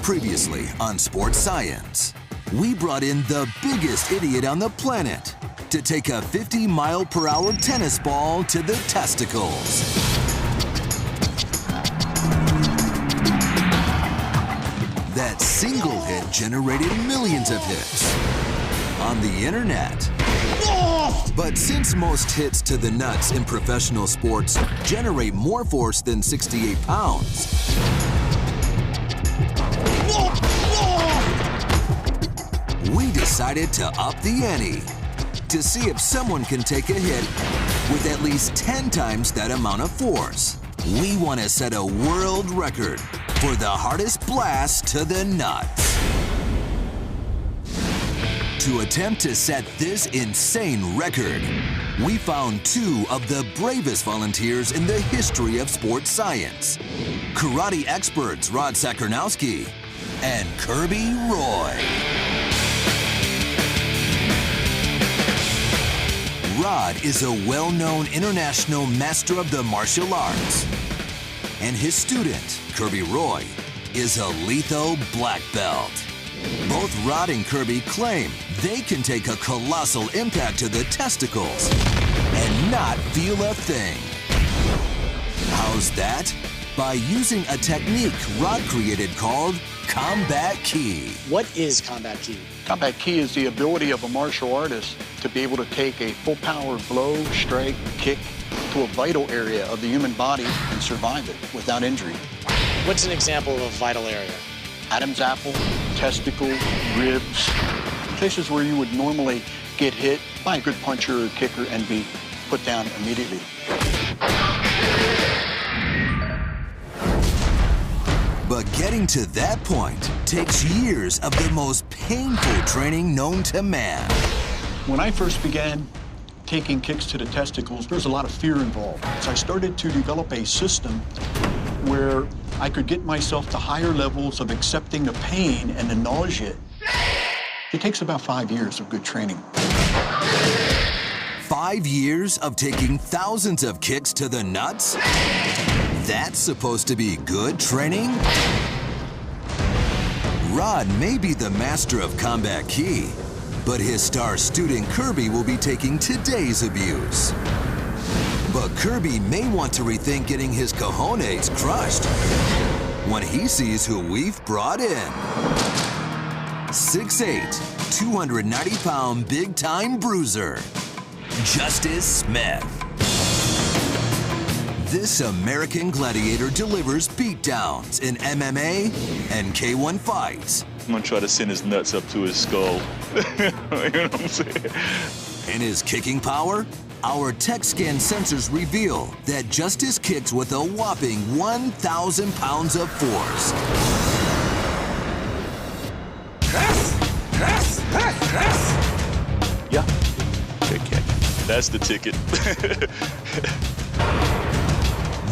Previously on Sports Science, we brought in the biggest idiot on the planet to take a 50-mile-per-hour tennis ball to the testicles. That single hit generated millions of hits on the internet. But since most hits to the nuts in professional sports generate more force than 68 pounds, we decided to up the ante to see if someone can take a hit with at least 10 times that amount of force. We want to set a world record for the hardest blast to the nuts. To attempt to set this insane record, we found two of the bravest volunteers in the history of sports science: karate experts Rod Sakernowski and Kirby Roy. Rod is a well-known international master of the martial arts, and his student, Kirby Roy, is a lethal black belt. Both Rod and Kirby claim they can take a colossal impact to the testicles and not feel a thing. How's that? By using a technique Rod created called Combat Key. What is Combat Key? Combat Key is the ability of a martial artist to be able to take a full power blow, strike, kick to a vital area of the human body and survive it without injury. What's an example of a vital area? Adam's apple, testicle, ribs, places where you would normally get hit by a good puncher or kicker and be put down immediately. But getting to that point takes years of the most painful training known to man. When I first began taking kicks to the testicles, there was a lot of fear involved. So I started to develop a system where I could get myself to higher levels of accepting the pain and the nausea. It takes about 5 years of good training. 5 years of taking thousands of kicks to the nuts? That's supposed to be good training? Rod may be the master of Combat Key, but his star student Kirby will be taking today's abuse. But Kirby may want to rethink getting his cojones crushed when he sees who we've brought in. 6'8", 290-pound big-time bruiser, Justice Smith. This American gladiator delivers beatdowns in MMA and K1 fights. I'm gonna try to send his nuts up to his skull. You know what I'm saying? In his kicking power, our tech scan sensors reveal that Justice kicks with a whopping 1,000 pounds of force. Yeah, good kick. That's the ticket.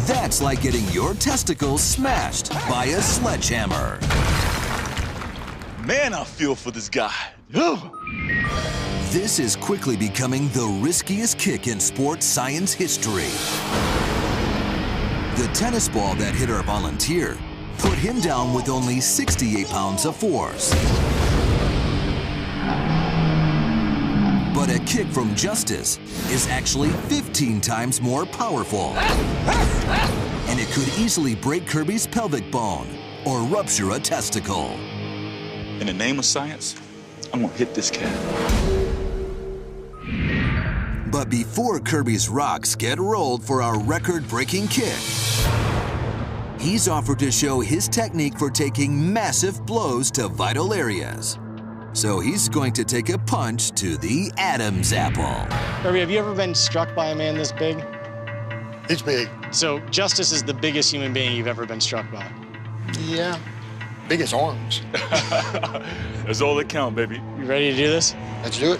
That's like getting your testicles smashed by a sledgehammer. Man, I feel for this guy. This is quickly becoming the riskiest kick in sports science history. The tennis ball that hit our volunteer put him down with only 68 pounds of force. But a kick from Justice is actually 15 times more powerful. And it could easily break Kirby's pelvic bone or rupture a testicle. In the name of science, I'm gonna hit this cat. But before Kirby's rocks get rolled for our record-breaking kick, he's offered to show his technique for taking massive blows to vital areas. So he's going to take a punch to the Adam's apple. Kirby, have you ever been struck by a man this big? He's big. So Justice is the biggest human being you've ever been struck by? Yeah. Biggest arms. That's all that count, baby. You ready to do this? Let's do it.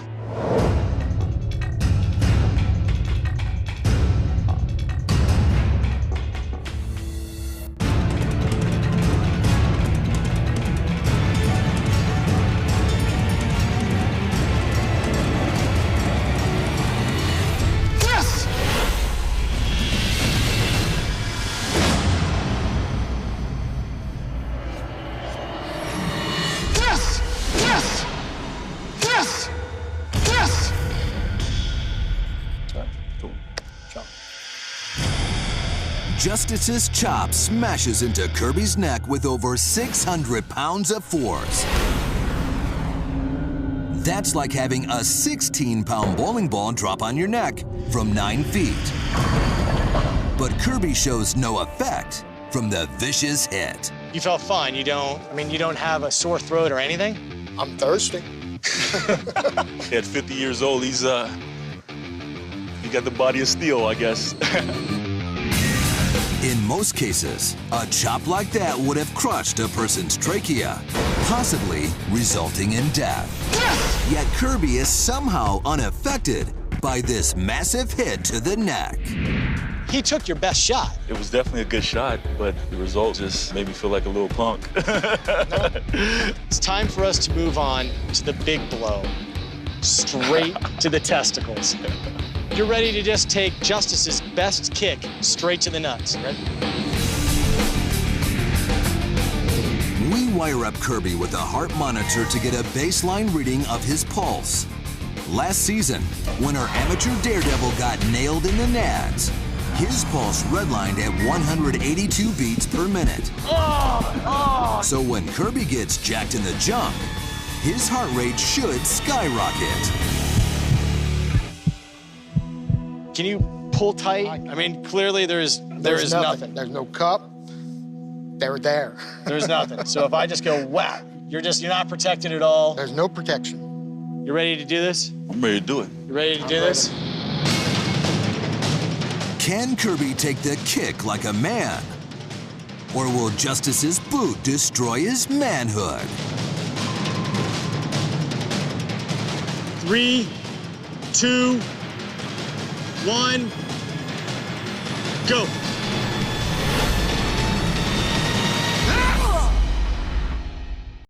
Justice's chop smashes into Kirby's neck with over 600 pounds of force. That's like having a 16-pound bowling ball drop on your neck from 9 feet. But Kirby shows no effect from the vicious hit. You felt fine. You don't have a sore throat or anything? I'm thirsty. At 50 years old, he got the body of steel, I guess. In most cases, a chop like that would have crushed a person's trachea, possibly resulting in death. Yet Kirby is somehow unaffected by this massive hit to the neck. He took your best shot. It was definitely a good shot, but the result just made me feel like a little punk. It's time for us to move on to the big blow, straight to the testicles. You're ready to just take Justice's best kick straight to the nuts, right? We wire up Kirby with a heart monitor to get a baseline reading of his pulse. Last season, when our amateur daredevil got nailed in the nads, his pulse redlined at 182 beats per minute. So when Kirby gets jacked in the junk, his heart rate should skyrocket. Can you pull tight? I mean, clearly there is nothing. There's no cup. They're there. There's nothing. So if I just go whap, you're not protected at all. There's no protection. You ready to do this? I'm ready to do it. You ready to do this? Can Kirby take the kick like a man? Or will Justice's boot destroy his manhood? 3, 2, 1, go.